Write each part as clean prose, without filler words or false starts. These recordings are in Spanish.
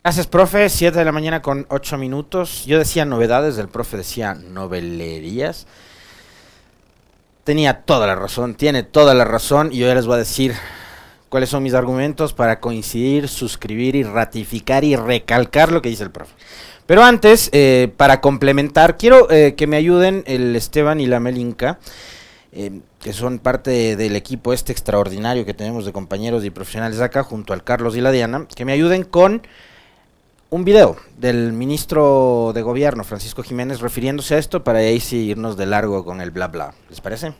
Gracias, profe. 7 de la mañana con 8 minutos. Yo decía novedades, el profe decía novelerías. Tenía toda la razón, tiene toda la razón, y yo ya les voy a decir cuáles son mis argumentos para coincidir, suscribir y ratificar y recalcar lo que dice el profe. Pero antes, para complementar, quiero que me ayuden el Esteban y la Melinka, que son parte del equipo este extraordinario que tenemos de compañeros y profesionales acá, junto al Carlos y la Diana, que me ayuden con un video del ministro de Gobierno, Francisco Jiménez, refiriéndose a esto, para ahí sí irnos de largo con el bla bla. ¿Les parece?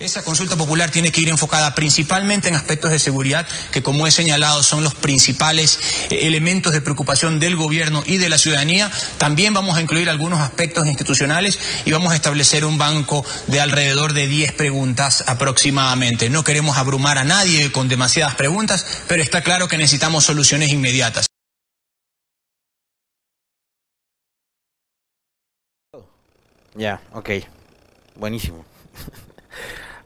Esa consulta popular tiene que ir enfocada principalmente en aspectos de seguridad, que como he señalado son los principales elementos de preocupación del gobierno y de la ciudadanía. También vamos a incluir algunos aspectos institucionales y vamos a establecer un banco de alrededor de 10 preguntas aproximadamente. No queremos abrumar a nadie con demasiadas preguntas, pero está claro que necesitamos soluciones inmediatas. Ya, ok. Buenísimo.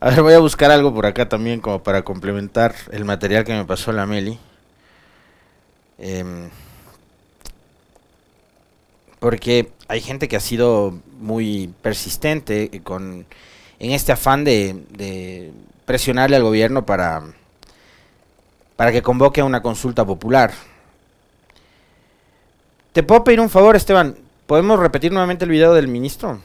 A ver, voy a buscar algo por acá también como para complementar el material que me pasó la Meli. Porque hay gente que ha sido muy persistente en este afán de presionarle al gobierno para que convoque a una consulta popular. ¿Te puedo pedir un favor, Esteban? ¿Podemos repetir nuevamente el video del ministro?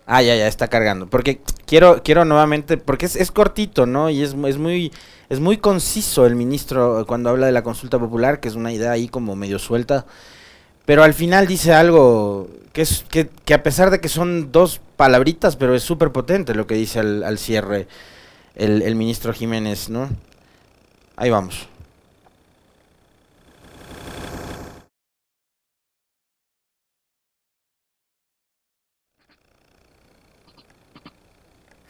Ah, ya está cargando. Porque quiero nuevamente, porque es cortito, ¿no? Y es muy conciso el ministro cuando habla de la consulta popular, que es una idea ahí como medio suelta. Pero al final dice algo que a pesar de que son dos palabritas, pero es súper potente lo que dice al cierre el ministro Jiménez, ¿no? Ahí vamos.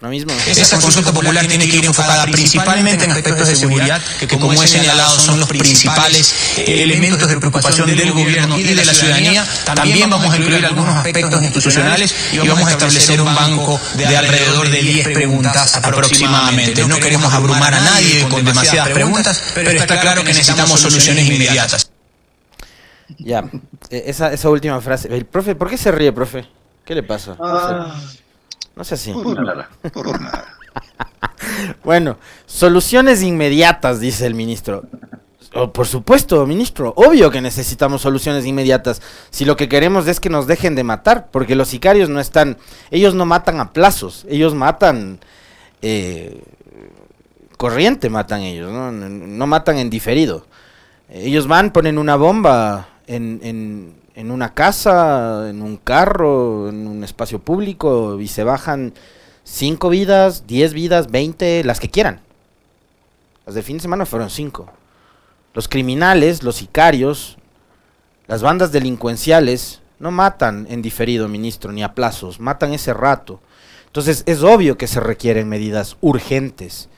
Lo mismo. Esa consulta popular tiene que ir enfocada principalmente en aspectos de seguridad, que como he señalado son los principales elementos de preocupación del gobierno y de la ciudadanía. También vamos a incluir algunos aspectos institucionales y vamos a establecer un banco de alrededor de 10 preguntas aproximadamente. No queremos abrumar a nadie con demasiadas preguntas, pero está claro que necesitamos soluciones inmediatas. Ya, esa última frase. El profe, ¿por qué se ríe, profe? ¿Qué le pasa? No sé así. Por nada. Bueno, soluciones inmediatas, dice el ministro. Oh, por supuesto, ministro, obvio que necesitamos soluciones inmediatas. Si lo que queremos es que nos dejen de matar, porque los sicarios no están, ellos no matan a plazos, ellos matan corriente, matan ellos, no matan en diferido. Ellos van, ponen una bomba en una casa, en un carro, en un espacio público, y se bajan 5 vidas, 10 vidas, 20, las que quieran. Las del fin de semana fueron 5. Los criminales, los sicarios, las bandas delincuenciales no matan en diferido, ministro, ni a plazos, matan ese rato. Entonces es obvio que se requieren medidas urgentes.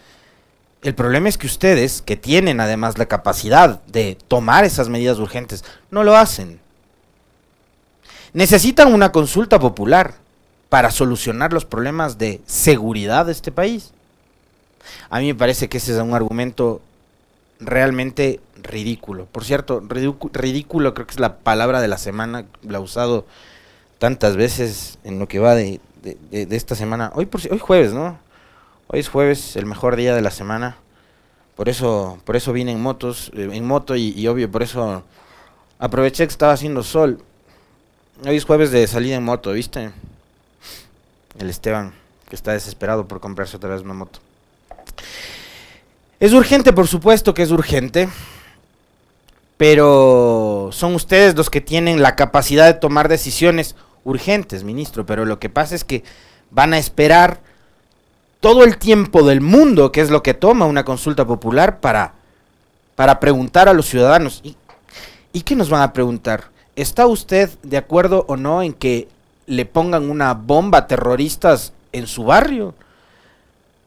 El problema es que ustedes, que tienen además la capacidad de tomar esas medidas urgentes, no lo hacen. Necesitan una consulta popular para solucionar los problemas de seguridad de este país. A mí me parece que ese es un argumento realmente ridículo. Por cierto, ridículo creo que es la palabra de la semana, la he usado tantas veces en lo que va de esta semana. Hoy jueves, ¿no? Hoy es jueves, el mejor día de la semana. Por eso vine en moto y obvio, por eso aproveché que estaba haciendo sol. Hoy es jueves de salida en moto, ¿viste? El Esteban, que está desesperado por comprarse otra vez una moto. Es urgente, por supuesto que es urgente, pero son ustedes los que tienen la capacidad de tomar decisiones urgentes, ministro. Pero lo que pasa es que van a esperar todo el tiempo del mundo, que es lo que toma una consulta popular, para preguntar a los ciudadanos. ¿Y qué nos van a preguntar? ¿Está usted de acuerdo o no en que le pongan una bomba a terroristas en su barrio?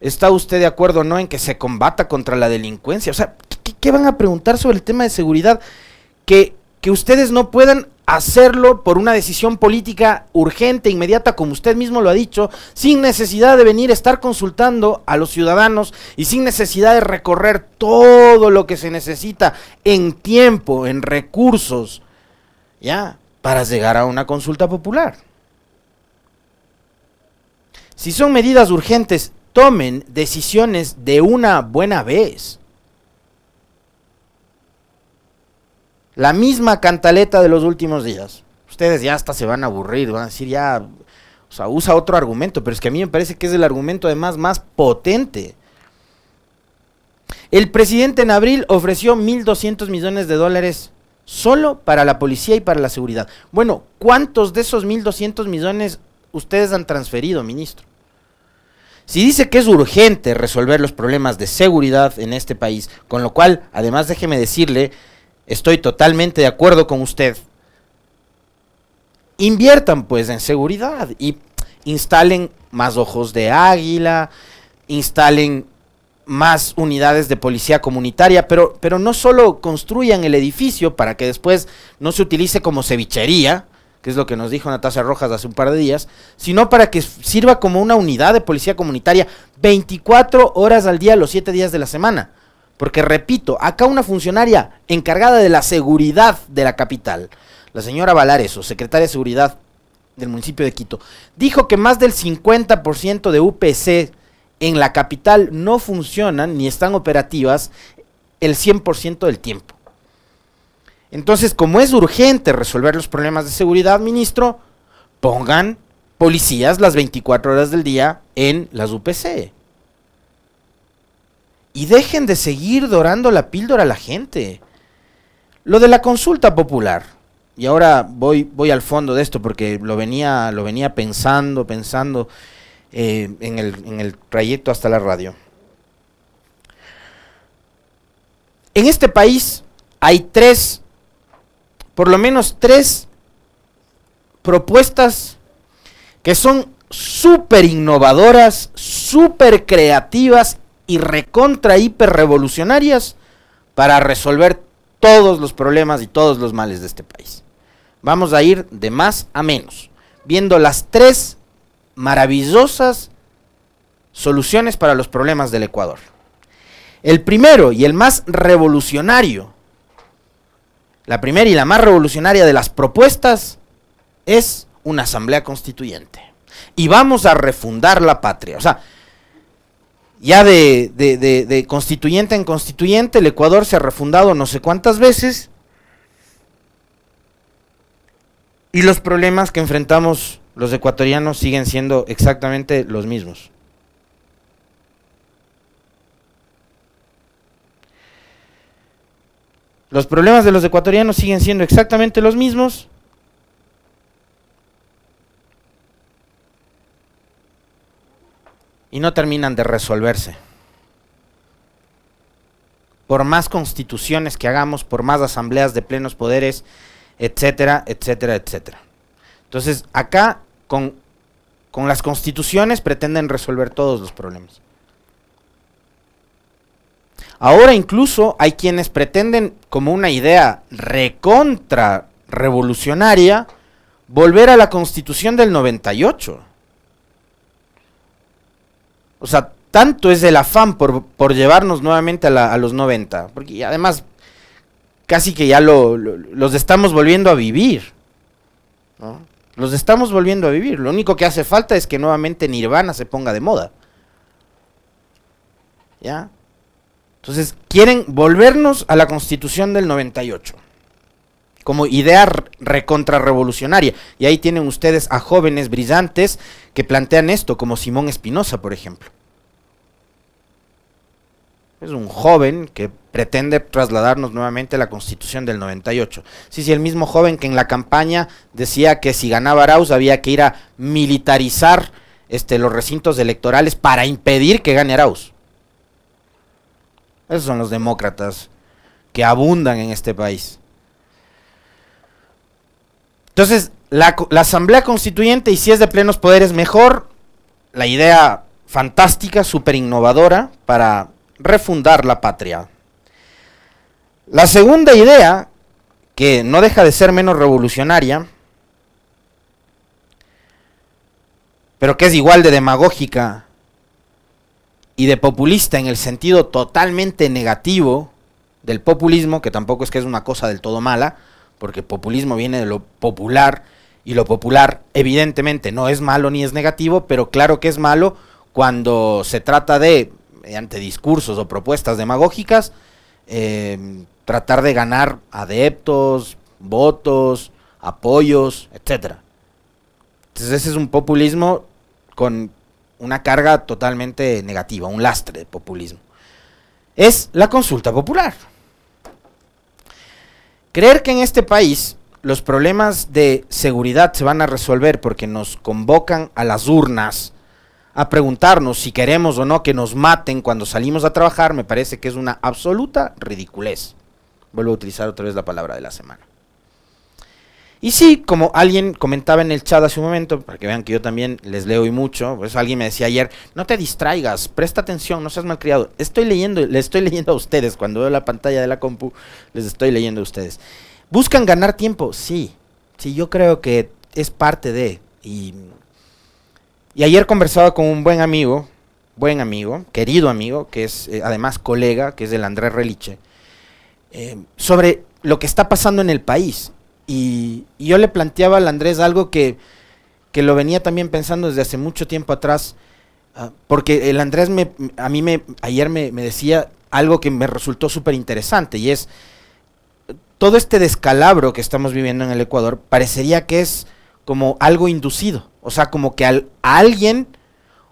¿Está usted de acuerdo o no en que se combata contra la delincuencia? O sea, ¿qué van a preguntar sobre el tema de seguridad? Que que ustedes no puedan hacerlo por una decisión política urgente, inmediata, como usted mismo lo ha dicho, sin necesidad de venir a estar consultando a los ciudadanos y sin necesidad de recorrer todo lo que se necesita en tiempo, en recursos, ya, para llegar a una consulta popular. Si son medidas urgentes, tomen decisiones de una buena vez. La misma cantaleta de los últimos días. Ustedes ya hasta se van a aburrir, van a decir ya, o sea, usa otro argumento, pero es que a mí me parece que es el argumento además más potente. El presidente en abril ofreció 1.200 millones de dólares solo para la policía y para la seguridad. Bueno, ¿cuántos de esos 1.200 millones ustedes han transferido, ministro? Si dice que es urgente resolver los problemas de seguridad en este país, con lo cual, además déjeme decirle, estoy totalmente de acuerdo con usted, inviertan pues en seguridad y instalen más ojos de águila, instalen más unidades de policía comunitaria, pero no solo construyan el edificio para que después no se utilice como cevichería, que es lo que nos dijo Natasha Rojas hace un par de días, sino para que sirva como una unidad de policía comunitaria 24 horas al día, los 7 días de la semana. Porque repito, acá una funcionaria encargada de la seguridad de la capital, la señora Valareso, secretaria de seguridad del municipio de Quito, dijo que más del 50% de UPC en la capital no funcionan ni están operativas el 100% del tiempo. Entonces, como es urgente resolver los problemas de seguridad, ministro, pongan policías las 24 horas del día en las UPC. Y dejen de seguir dorando la píldora a la gente. Lo de la consulta popular, y ahora voy al fondo de esto porque lo venía pensando en el trayecto hasta la radio. En este país hay por lo menos tres propuestas que son súper innovadoras, súper creativas y recontra hiper revolucionarias para resolver todos los problemas y todos los males de este país. Vamos a ir de más a menos, viendo las tres maravillosas soluciones para los problemas del Ecuador. El primero y el más revolucionario, la primera y la más revolucionaria de las propuestas es una asamblea constituyente. Y vamos a refundar la patria. O sea, ya de constituyente en constituyente, el Ecuador se ha refundado no sé cuántas veces. Y los problemas que enfrentamos los ecuatorianos siguen siendo exactamente los mismos. Los problemas de los ecuatorianos siguen siendo exactamente los mismos. Y no terminan de resolverse. Por más constituciones que hagamos, por más asambleas de plenos poderes, etcétera, etcétera, etcétera. Entonces, acá, con las constituciones pretenden resolver todos los problemas. Ahora incluso hay quienes pretenden, como una idea recontra revolucionaria, volver a la Constitución del 98. O sea, tanto es el afán por llevarnos nuevamente a los 90, porque además casi que ya los estamos volviendo a vivir, ¿no? Los estamos volviendo a vivir. Lo único que hace falta es que nuevamente Nirvana se ponga de moda. ¿Ya? Entonces, quieren volvernos a la Constitución del 98 como idea recontrarrevolucionaria. Y ahí tienen ustedes a jóvenes brillantes que plantean esto, como Simón Espinosa, por ejemplo. Es un joven que pretende trasladarnos nuevamente a la Constitución del 98. Sí, el mismo joven que en la campaña decía que si ganaba Arauz había que ir a militarizar los recintos electorales para impedir que gane Arauz. Esos son los demócratas que abundan en este país. Entonces, la Asamblea Constituyente, y si es de plenos poderes, mejor. La idea fantástica, súper innovadora para refundar la patria. La segunda idea, que no deja de ser menos revolucionaria, pero que es igual de demagógica y de populista en el sentido totalmente negativo del populismo, que tampoco es que es una cosa del todo mala, porque populismo viene de lo popular, y lo popular evidentemente no es malo ni es negativo, pero claro que es malo cuando se trata de, mediante discursos o propuestas demagógicas, tratar de ganar adeptos, votos, apoyos, etcétera. Entonces ese es un populismo con una carga totalmente negativa, un lastre de populismo. Es la consulta popular. Creer que en este país los problemas de seguridad se van a resolver porque nos convocan a las urnas a preguntarnos si queremos o no que nos maten cuando salimos a trabajar, me parece que es una absoluta ridiculez. Vuelvo a utilizar otra vez la palabra de la semana. Y sí, como alguien comentaba en el chat hace un momento, para que vean que yo también les leo y mucho, por eso alguien me decía ayer, no te distraigas, presta atención, no seas malcriado. Les estoy leyendo a ustedes, cuando veo la pantalla de la compu, les estoy leyendo a ustedes. ¿Buscan ganar tiempo? Sí, yo creo que es parte de, y ayer conversaba con un buen amigo, querido amigo, que es además colega, que es el Andrés Reliche, sobre lo que está pasando en el país. Y yo le planteaba al Andrés algo que lo venía también pensando desde hace mucho tiempo atrás, porque el Andrés ayer me decía algo que me resultó súper interesante, y es todo este descalabro que estamos viviendo en el Ecuador parecería que es como algo inducido, o sea, como que a alguien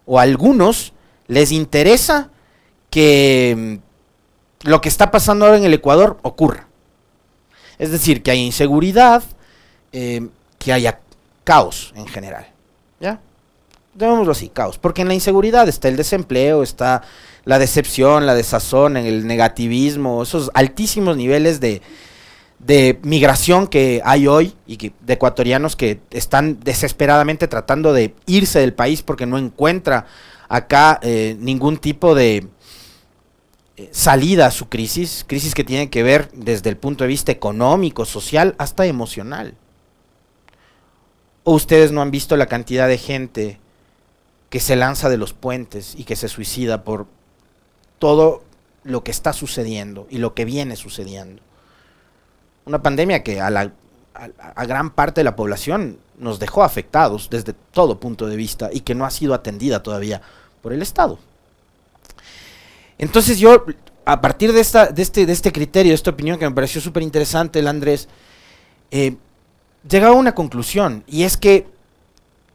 o a algunos les interesa que lo que está pasando ahora en el Ecuador ocurra. Es decir, que haya inseguridad, que haya caos en general, ¿ya? Llamémoslo así, caos, porque en la inseguridad está el desempleo, está la decepción, la desazón, el negativismo, esos altísimos niveles de migración que hay hoy, y de ecuatorianos que están desesperadamente tratando de irse del país porque no encuentra acá ningún tipo de salida a su crisis que tiene que ver desde el punto de vista económico, social, hasta emocional. ¿O ustedes no han visto la cantidad de gente que se lanza de los puentes y que se suicida por todo lo que está sucediendo y lo que viene sucediendo? Una pandemia que a gran parte de la población nos dejó afectados desde todo punto de vista y que no ha sido atendida todavía por el Estado. Entonces yo, a partir de este criterio, de esta opinión que me pareció súper interesante, el Andrés, llegaba a una conclusión, y es que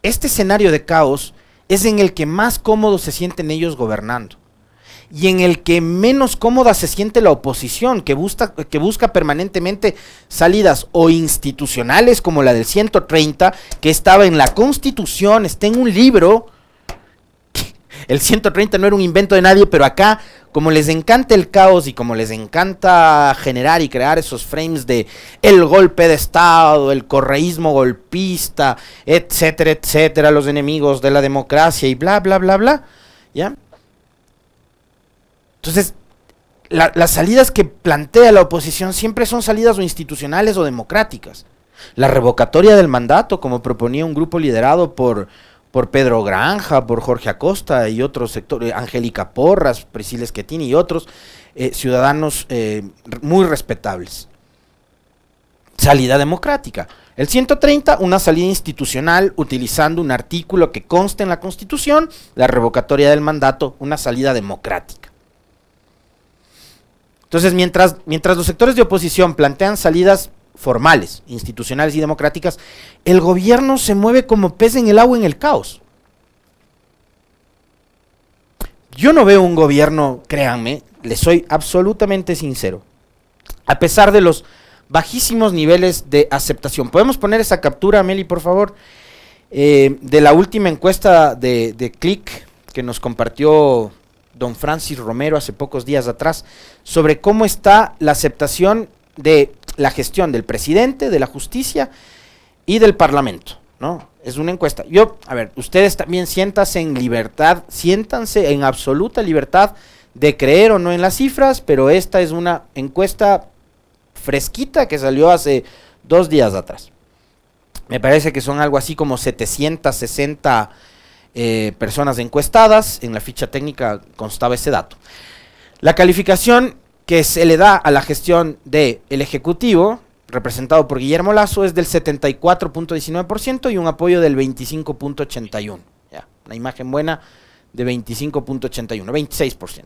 este escenario de caos es en el que más cómodos se sienten ellos gobernando, y en el que menos cómoda se siente la oposición, que busca permanentemente salidas o institucionales, como la del 130, que estaba en la Constitución, está en un libro. El 130 no era un invento de nadie, pero acá, como les encanta el caos y como les encanta generar y crear esos frames de el golpe de Estado, el correísmo golpista, etcétera, etcétera, los enemigos de la democracia y bla, bla, bla, bla, ¿ya? Entonces, las salidas que plantea la oposición siempre son salidas o institucionales o democráticas. La revocatoria del mandato, como proponía un grupo liderado por Pedro Granja, por Jorge Acosta y otros sectores, Angélica Porras, Priscila Schettini y otros ciudadanos muy respetables. Salida democrática. El 130, una salida institucional utilizando un artículo que consta en la Constitución, la revocatoria del mandato, una salida democrática. Entonces, mientras los sectores de oposición plantean salidas formales, institucionales y democráticas, el gobierno se mueve como pez en el agua en el caos. Yo no veo un gobierno, créanme, les soy absolutamente sincero, a pesar de los bajísimos niveles de aceptación. ¿Podemos poner esa captura, Meli, por favor? De la última encuesta de Click que nos compartió don Francis Romero hace pocos días atrás, sobre cómo está la aceptación de la gestión del presidente, de la justicia y del parlamento, ¿no? Es una encuesta. A ver, ustedes también siéntanse en libertad, siéntanse en absoluta libertad de creer o no en las cifras, pero esta es una encuesta fresquita que salió hace 2 días atrás. Me parece que son algo así como 760 personas encuestadas. En la ficha técnica constaba ese dato. La calificación que se le da a la gestión del Ejecutivo, representado por Guillermo Lasso, es del 74.19% y un apoyo del 25.81%. Ya, una imagen buena de 25.81, 26%.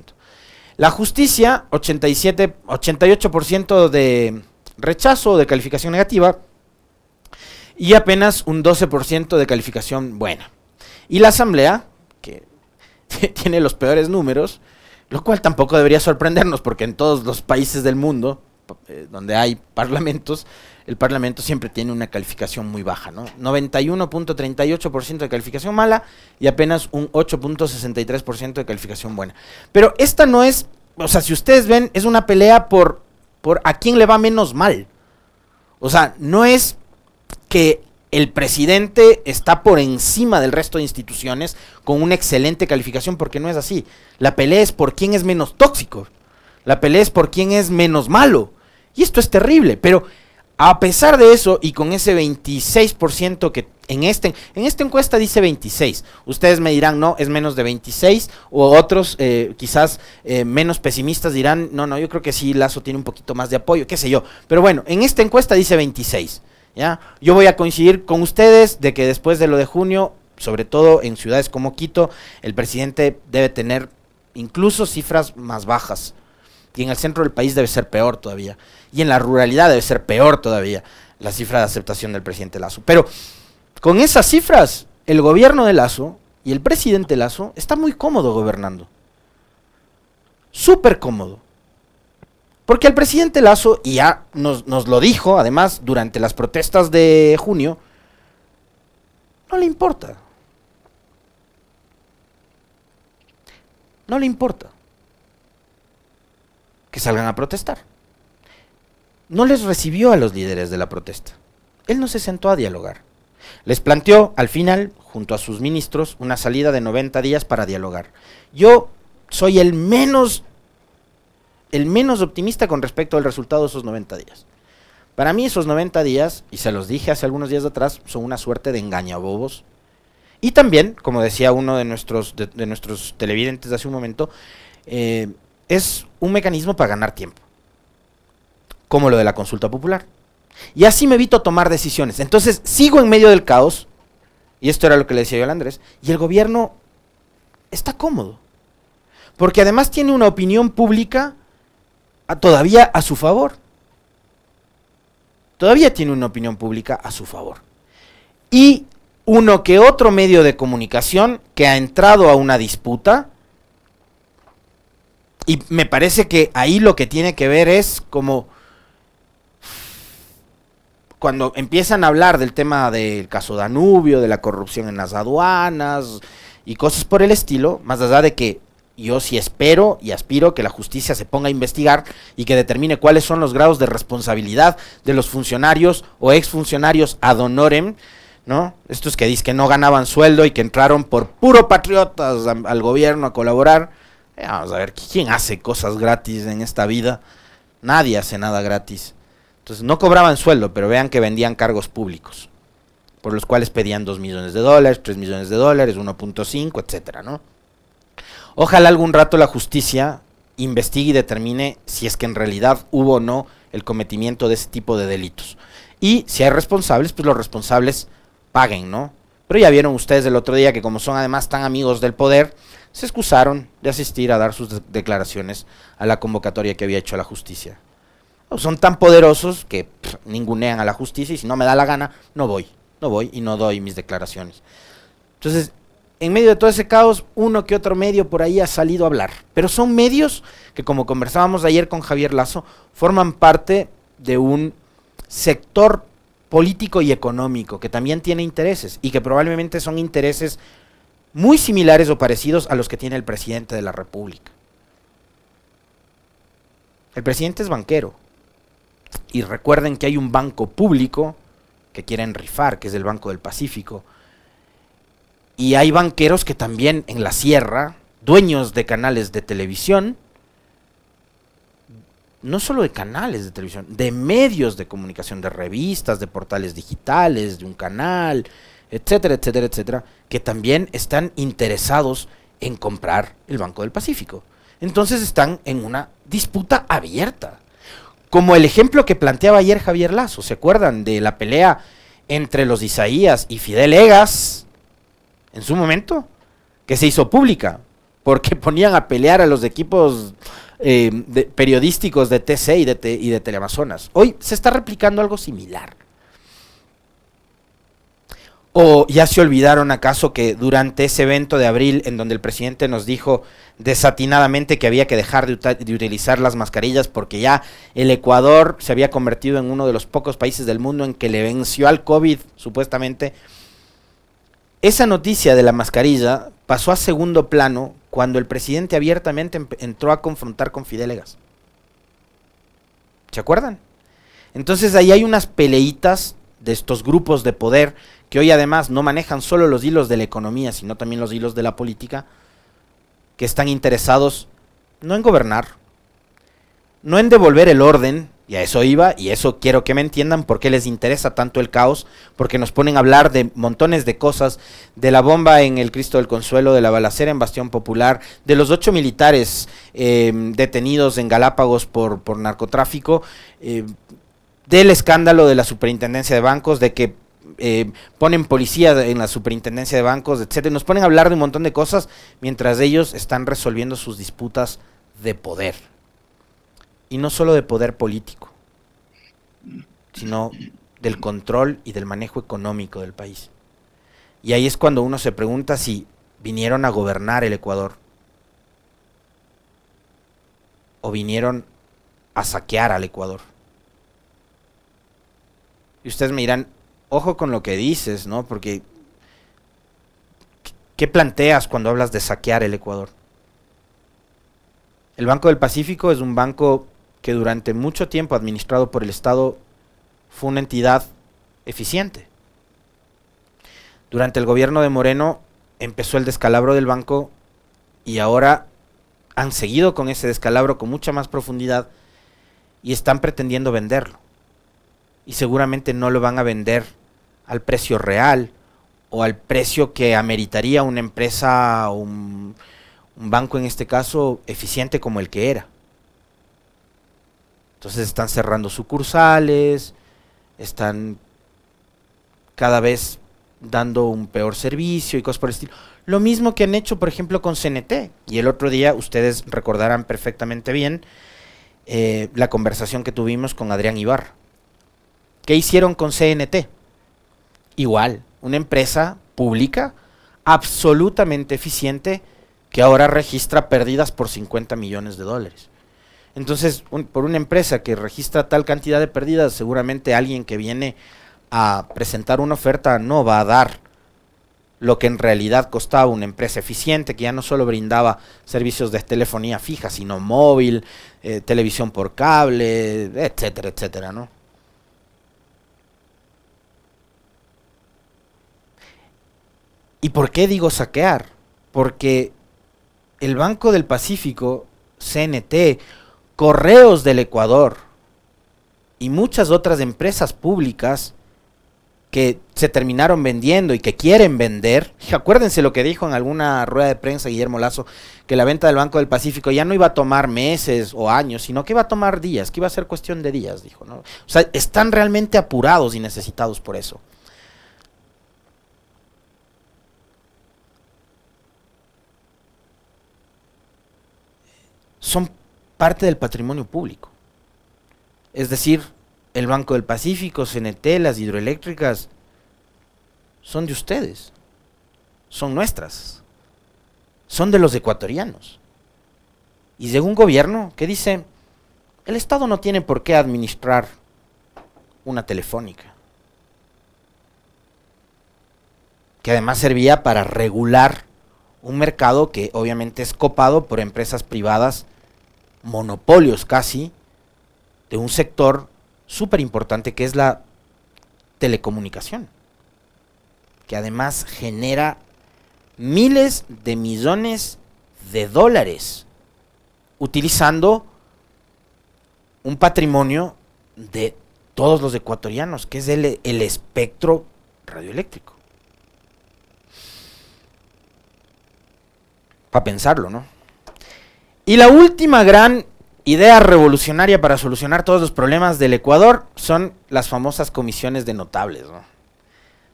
La justicia, 88% de rechazo o de calificación negativa y apenas un 12% de calificación buena. Y la Asamblea, que tiene los peores números, lo cual tampoco debería sorprendernos porque en todos los países del mundo donde hay parlamentos, el parlamento siempre tiene una calificación muy baja, ¿no? 91.38% de calificación mala y apenas un 8.63% de calificación buena. Pero esta no es, o sea, si ustedes ven, es una pelea por a quién le va menos mal. O sea, no es que el presidente está por encima del resto de instituciones con una excelente calificación, porque no es así. La pelea es por quién es menos tóxico. La pelea es por quién es menos malo. Y esto es terrible, pero a pesar de eso y con ese 26% que en esta encuesta dice 26, ustedes me dirán, no, es menos de 26, o otros quizás menos pesimistas dirán, no, yo creo que sí, Lasso tiene un poquito más de apoyo, qué sé yo. Pero bueno, en esta encuesta dice 26, ¿ya? Yo voy a coincidir con ustedes de que después de lo de junio, sobre todo en ciudades como Quito, el presidente debe tener incluso cifras más bajas. Y en el centro del país debe ser peor todavía. Y en la ruralidad debe ser peor todavía la cifra de aceptación del presidente Lasso. Pero con esas cifras, el gobierno de Lasso y el presidente Lasso está muy cómodo gobernando. Súper cómodo. Porque el presidente Lasso, y ya nos lo dijo, además, durante las protestas de junio, no le importa. No le importa que salgan a protestar. No les recibió a los líderes de la protesta. Él no se sentó a dialogar. Les planteó, al final, junto a sus ministros, una salida de 90 días para dialogar. Yo soy el menos optimista con respecto al resultado de esos 90 días. Para mí esos 90 días, y se los dije hace algunos días atrás, son una suerte de engañabobos. Y también, como decía uno de nuestros televidentes de hace un momento, es un mecanismo para ganar tiempo, como lo de la consulta popular. Y así me evito tomar decisiones. Entonces sigo en medio del caos, y esto era lo que le decía yo al Andrés, y el gobierno está cómodo, porque además tiene una opinión pública todavía a su favor. Todavía tiene una opinión pública a su favor. Y uno que otro medio de comunicación que ha entrado a una disputa. Y me parece que ahí lo que tiene que ver es como cuando empiezan a hablar del tema del caso Danubio, de la corrupción en las aduanas y cosas por el estilo, más allá de que yo sí espero y aspiro que la justicia se ponga a investigar y que determine cuáles son los grados de responsabilidad de los funcionarios o exfuncionarios ad honorem, ¿no? Estos que dicen que no ganaban sueldo y que entraron por puro patriotas al gobierno a colaborar. Vamos a ver, ¿quién hace cosas gratis en esta vida? Nadie hace nada gratis. Entonces no cobraban sueldo, pero vean que vendían cargos públicos, por los cuales pedían $2 millones, $3 millones, 1.5, etcétera, ¿no? Ojalá algún rato la justicia investigue y determine si es que en realidad hubo o no el cometimiento de ese tipo de delitos. Y si hay responsables, pues los responsables paguen, ¿no? Pero ya vieron ustedes el otro día que como son además tan amigos del poder, se excusaron de asistir a dar sus declaraciones a la convocatoria que había hecho la justicia. Son tan poderosos que ningunean a la justicia y si no me da la gana, no voy y no doy mis declaraciones. Entonces, en medio de todo ese caos, uno que otro medio por ahí ha salido a hablar. Pero son medios que, como conversábamos ayer con Javier Lasso, forman parte de un sector político y económico que también tiene intereses y que probablemente son intereses muy similares o parecidos a los que tiene el presidente de la República. El presidente es banquero. Y recuerden que hay un banco público que quieren rifar, que es el Banco del Pacífico. Y hay banqueros que también en la sierra, dueños de canales de televisión, no solo de canales de televisión, de medios de comunicación, de revistas, de portales digitales, de un canal, etcétera, etcétera, etcétera, que también están interesados en comprar el Banco del Pacífico. Entonces están en una disputa abierta. Como el ejemplo que planteaba ayer Javier Lazo, ¿se acuerdan de la pelea entre los Isaías y Fidel Egas en su momento? Que se hizo pública, porque ponían a pelear a los equipos periodísticos de TC y de Teleamazonas. Hoy se está replicando algo similar. ¿O ya se olvidaron acaso que durante ese evento de abril en donde el presidente nos dijo desatinadamente que había que dejar de utilizar las mascarillas porque ya el Ecuador se había convertido en uno de los pocos países del mundo en que le venció al COVID, supuestamente? Esa noticia de la mascarilla pasó a segundo plano cuando el presidente abiertamente entró a confrontar con Fidel Egas. ¿Se acuerdan? Entonces ahí hay unas peleitas de estos grupos de poder que hoy además no manejan solo los hilos de la economía, sino también los hilos de la política, que están interesados no en gobernar, no en devolver el orden, y a eso iba, y eso quiero que me entiendan por qué les interesa tanto el caos, porque nos ponen a hablar de montones de cosas, de la bomba en el Cristo del Consuelo, de la balacera en Bastión Popular, de los 8 militares detenidos en Galápagos por narcotráfico, del escándalo de la superintendencia de bancos, de que ponen policía en la superintendencia de bancos, etcétera. Nos ponen a hablar de un montón de cosas mientras ellos están resolviendo sus disputas de poder. Y no solo de poder político, sino del control y del manejo económico del país. Y ahí es cuando uno se pregunta si vinieron a gobernar el Ecuador o vinieron a saquear al Ecuador. Y ustedes me dirán, ojo con lo que dices, ¿no? Porque ¿qué planteas cuando hablas de saquear el Ecuador? El Banco del Pacífico es un banco que durante mucho tiempo administrado por el Estado fue una entidad eficiente. Durante el gobierno de Moreno empezó el descalabro del banco y ahora han seguido con ese descalabro con mucha más profundidad y están pretendiendo venderlo. Y seguramente no lo van a vender al precio real o al precio que ameritaría una empresa o un banco, en este caso, eficiente como el que era. Entonces están cerrando sucursales, están cada vez dando un peor servicio y cosas por el estilo. Lo mismo que han hecho, por ejemplo, con CNT. Y el otro día, ustedes recordarán perfectamente bien la conversación que tuvimos con Adrián Ibarra. ¿Qué hicieron con CNT? Igual, una empresa pública absolutamente eficiente que ahora registra pérdidas por 50 millones de dólares. Entonces, por una empresa que registra tal cantidad de pérdidas, seguramente alguien que viene a presentar una oferta no va a dar lo que en realidad costaba una empresa eficiente, que ya no solo brindaba servicios de telefonía fija, sino móvil, televisión por cable, etcétera, etcétera, ¿no? ¿Y por qué digo saquear? Porque el Banco del Pacífico, CNT, Correos del Ecuador y muchas otras empresas públicas que se terminaron vendiendo y que quieren vender. Y acuérdense lo que dijo en alguna rueda de prensa Guillermo Lazo, que la venta del Banco del Pacífico ya no iba a tomar meses o años, sino que iba a tomar días, que iba a ser cuestión de días, dijo, ¿no? O sea, están realmente apurados y necesitados por eso. Son parte del patrimonio público. Es decir, el Banco del Pacífico, CNT, las hidroeléctricas, son de ustedes, son nuestras, son de los ecuatorianos. Y llega un gobierno que dice, el Estado no tiene por qué administrar una telefónica, que además servía para regular un mercado que obviamente es copado por empresas privadas, monopolios casi, de un sector súper importante que es la telecomunicación, que además genera miles de millones de dólares utilizando un patrimonio de todos los ecuatorianos, que es el espectro radioeléctrico. Para pensarlo, ¿no? Y la última gran idea revolucionaria para solucionar todos los problemas del Ecuador son las famosas comisiones de notables, ¿no?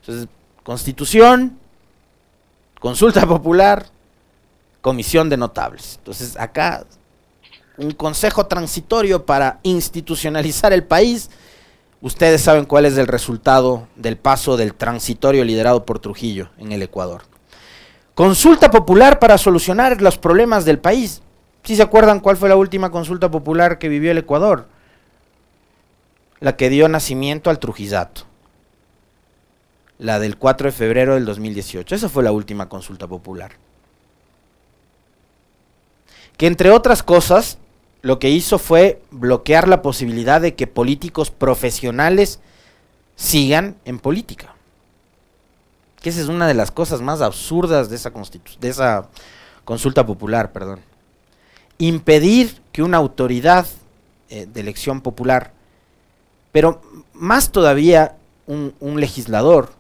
Entonces, Constitución, consulta popular, comisión de notables. Entonces, acá un consejo transitorio para institucionalizar el país. Ustedes saben cuál es el resultado del paso del transitorio liderado por Trujillo en el Ecuador. Consulta popular para solucionar los problemas del país. ¿Sí se acuerdan cuál fue la última consulta popular que vivió el Ecuador? La que dio nacimiento al Trujillato. La del 4 de febrero del 2018. Esa fue la última consulta popular. Que entre otras cosas, lo que hizo fue bloquear la posibilidad de que políticos profesionales sigan en política. Que esa es una de las cosas más absurdas de esa consulta popular, perdón. Impedir que una autoridad de elección popular, pero más todavía un legislador,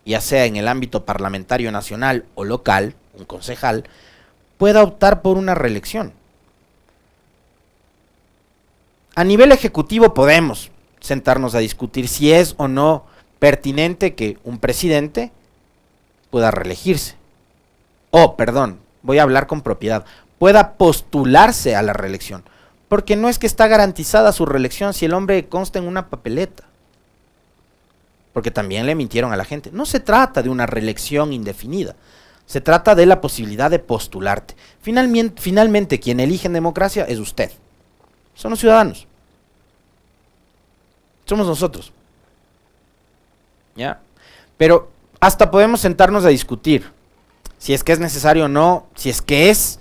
ya sea en el ámbito parlamentario nacional o local, un concejal, pueda optar por una reelección. A nivel ejecutivo podemos sentarnos a discutir si es o no pertinente que un presidente pueda reelegirse. Perdón, voy a hablar con propiedad, pueda postularse a la reelección. Porque no es que está garantizada su reelección si el hombre consta en una papeleta. Porque también le mintieron a la gente. No se trata de una reelección indefinida. Se trata de la posibilidad de postularte. Finalmente quien elige en democracia es usted. Son los ciudadanos. Somos nosotros. ¿Ya? Pero hasta podemos sentarnos a discutir si es que es necesario o no, si es que es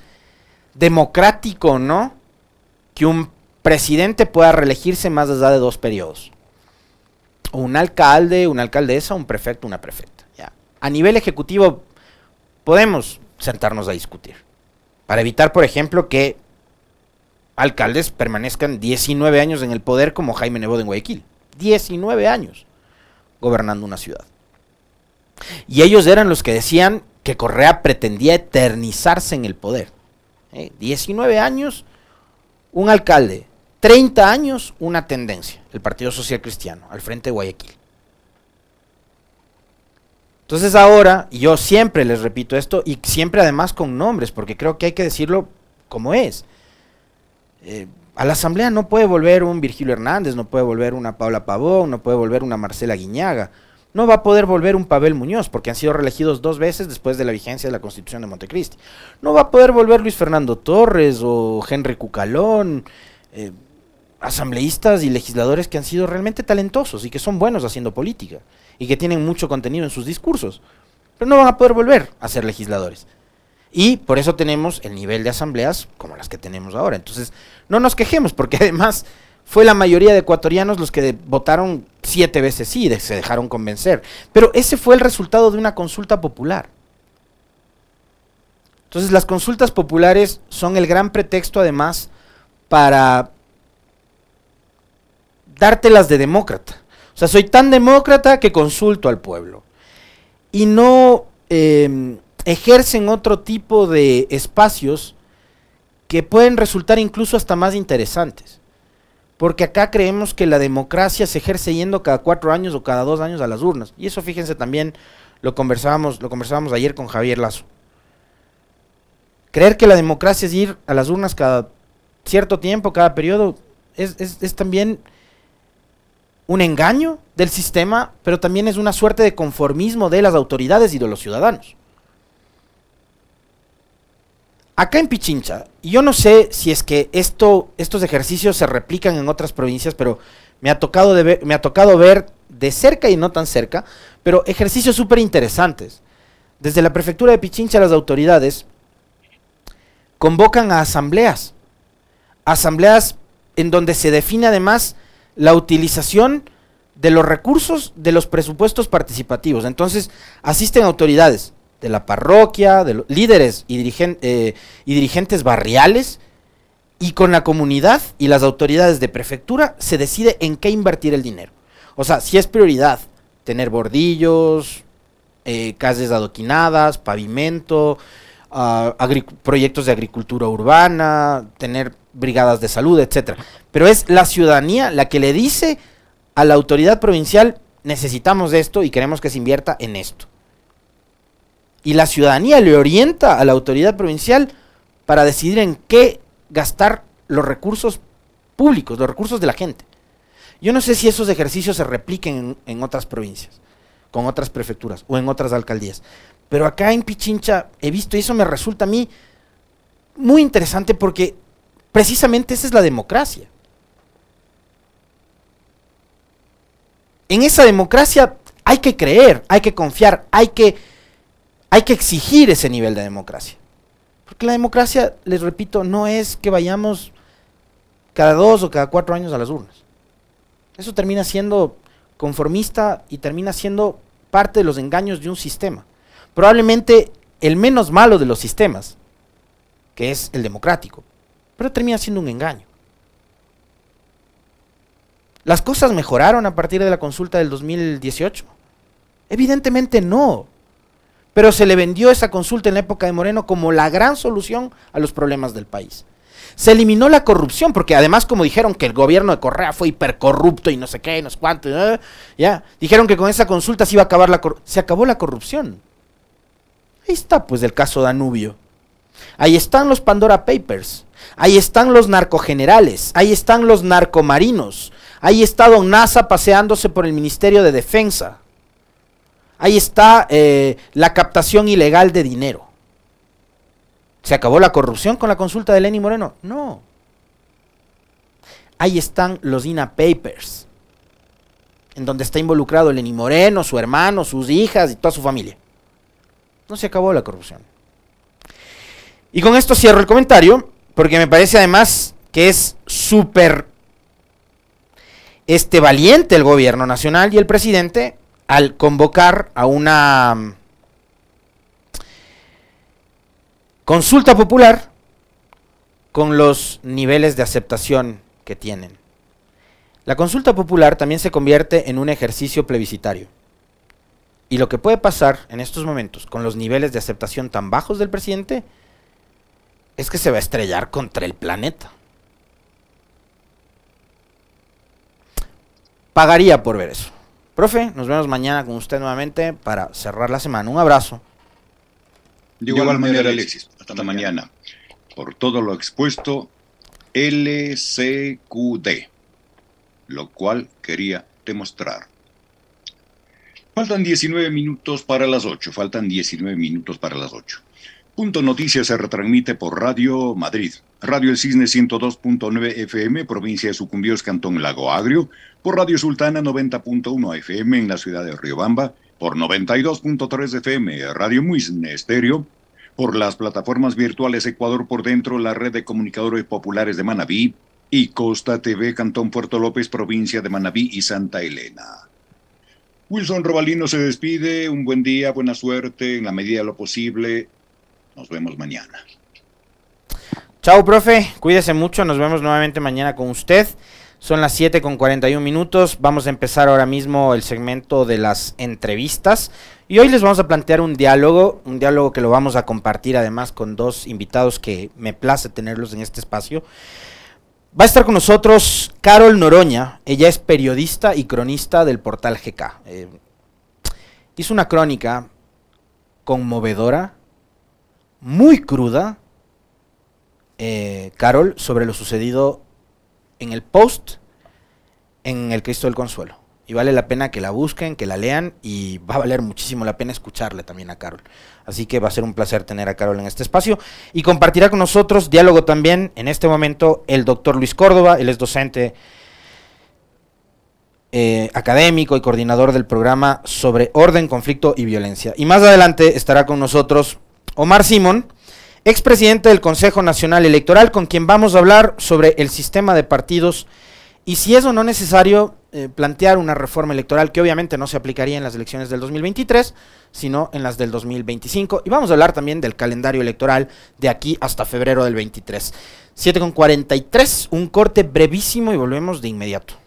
democrático o no, que un presidente pueda reelegirse más allá de 2 periodos. O un alcalde, una alcaldesa, un prefecto, una prefecta. ¿Ya? A nivel ejecutivo podemos sentarnos a discutir. Para evitar, por ejemplo, que alcaldes permanezcan 19 años en el poder como Jaime Nebot en Guayaquil. 19 años gobernando una ciudad. Y ellos eran los que decían que Correa pretendía eternizarse en el poder. 19 años, un alcalde. 30 años, una tendencia. El Partido Social Cristiano, al frente de Guayaquil. Entonces ahora, y yo siempre les repito esto, y siempre además con nombres, porque creo que hay que decirlo como es. A la asamblea no puede volver un Virgilio Hernández, no puede volver una Paula Pavón, no puede volver una Marcela Guiñaga, no va a poder volver un Pavel Muñoz, porque han sido reelegidos 2 veces después de la vigencia de la Constitución de Montecristi. No va a poder volver Luis Fernando Torres o Henry Cucalón, asambleístas y legisladores que han sido realmente talentosos y que son buenos haciendo política y que tienen mucho contenido en sus discursos, pero no van a poder volver a ser legisladores. Y por eso tenemos el nivel de asambleas como las que tenemos ahora. Entonces, no nos quejemos, porque además fue la mayoría de ecuatorianos los que votaron 7 veces sí, se dejaron convencer. Pero ese fue el resultado de una consulta popular. Entonces, las consultas populares son el gran pretexto, además, para dártelas de demócrata. O sea, soy tan demócrata que consulto al pueblo. Y no ejercen otro tipo de espacios que pueden resultar incluso hasta más interesantes. Porque acá creemos que la democracia se ejerce yendo cada 4 años o cada 2 años a las urnas. Y eso, fíjense, también lo conversábamos ayer con Javier Lazo. Creer que la democracia es ir a las urnas cada cierto tiempo, cada periodo, es también un engaño del sistema, pero también es una suerte de conformismo de las autoridades y de los ciudadanos. Acá en Pichincha, y yo no sé si es que estos ejercicios se replican en otras provincias, pero me ha tocado ver de cerca y no tan cerca, pero ejercicios súper interesantes. Desde la prefectura de Pichincha, las autoridades convocan a asambleas en donde se define además la utilización de los recursos de los presupuestos participativos. Entonces asisten autoridades de la parroquia, de los líderes y dirigentes barriales, y con la comunidad y las autoridades de prefectura se decide en qué invertir el dinero. O sea, si es prioridad tener bordillos, calles adoquinadas, pavimento, proyectos de agricultura urbana, tener brigadas de salud, etcétera. Pero es la ciudadanía la que le dice a la autoridad provincial, necesitamos esto y queremos que se invierta en esto. Y la ciudadanía le orienta a la autoridad provincial para decidir en qué gastar los recursos públicos, los recursos de la gente. Yo no sé si esos ejercicios se repliquen en otras provincias, con otras prefecturas o en otras alcaldías. Pero acá en Pichincha he visto, y eso me resulta a mí muy interesante porque precisamente esa es la democracia. En esa democracia hay que creer, hay que confiar, hay que exigir ese nivel de democracia. Porque la democracia, les repito, no es que vayamos cada 2 o cada 4 años a las urnas. Eso termina siendo conformista y termina siendo parte de los engaños de un sistema. Probablemente el menos malo de los sistemas, que es el democrático, pero termina siendo un engaño. ¿Las cosas mejoraron a partir de la consulta del 2018? Evidentemente no. Pero se le vendió esa consulta en la época de Moreno como la gran solución a los problemas del país. Se eliminó la corrupción, porque además, como dijeron que el gobierno de Correa fue hipercorrupto y no sé qué, no sé cuánto, ya, dijeron que con esa consulta se iba a acabar se acabó la corrupción. Ahí está pues el caso Danubio. Ahí están los Pandora Papers, ahí están los narcogenerales, ahí están los narcomarinos, ahí está Don Nasa paseándose por el Ministerio de Defensa. Ahí está la captación ilegal de dinero. ¿Se acabó la corrupción con la consulta de Lenín Moreno? No. Ahí están los INA Papers, en donde está involucrado Lenín Moreno, su hermano, sus hijas y toda su familia. No se acabó la corrupción. Y con esto cierro el comentario, porque me parece además que es súper valiente el gobierno nacional y el presidente al convocar a una consulta popular con los niveles de aceptación que tienen. La consulta popular también se convierte en un ejercicio plebiscitario. Y lo que puede pasar en estos momentos con los niveles de aceptación tan bajos del presidente es que se va a estrellar contra el planeta. Pagaría por ver eso. Profe, nos vemos mañana con usted nuevamente para cerrar la semana. Un abrazo. De igual manera, Alexis. Hasta mañana. Por todo lo expuesto, LCQD, lo cual quería demostrar. Faltan 19 minutos para las 8. Punto Noticias se retransmite por Radio Madrid, Radio El Cisne 102.9 FM, provincia de Sucumbíos, Cantón Lago Agrio, por Radio Sultana 90.1 FM en la ciudad de Riobamba, por 92.3 FM, Radio Muisne Estéreo, por las plataformas virtuales Ecuador por Dentro, la red de comunicadores populares de Manabí, y Costa TV, Cantón Puerto López, provincia de Manabí y Santa Elena. Wilson Robalino se despide, un buen día, buena suerte, en la medida de lo posible. Nos vemos mañana. Chao, profe, cuídese mucho, nos vemos nuevamente mañana con usted. Son las 7:41. Vamos a empezar ahora mismo el segmento de las entrevistas. Y hoy les vamos a plantear un diálogo que lo vamos a compartir además con 2 invitados que me place tenerlos en este espacio. Va a estar con nosotros Carol Noroña, ella es periodista y cronista del portal GK. Hizo una crónica conmovedora, muy cruda, Carol, sobre lo sucedido en el post en el Cristo del Consuelo. Y vale la pena que la busquen, que la lean, y va a valer muchísimo la pena escucharle también a Carol. Así que va a ser un placer tener a Carol en este espacio. Y compartirá con nosotros diálogo también en este momento el doctor Luis Córdoba. Él es docente académico y coordinador del programa sobre orden, conflicto y violencia. Y más adelante estará con nosotros Omar Simón, expresidente del Consejo Nacional Electoral, con quien vamos a hablar sobre el sistema de partidos y si es o no necesario plantear una reforma electoral que obviamente no se aplicaría en las elecciones del 2023, sino en las del 2025. Y vamos a hablar también del calendario electoral de aquí hasta febrero del 23. 7:43, un corte brevísimo y volvemos de inmediato.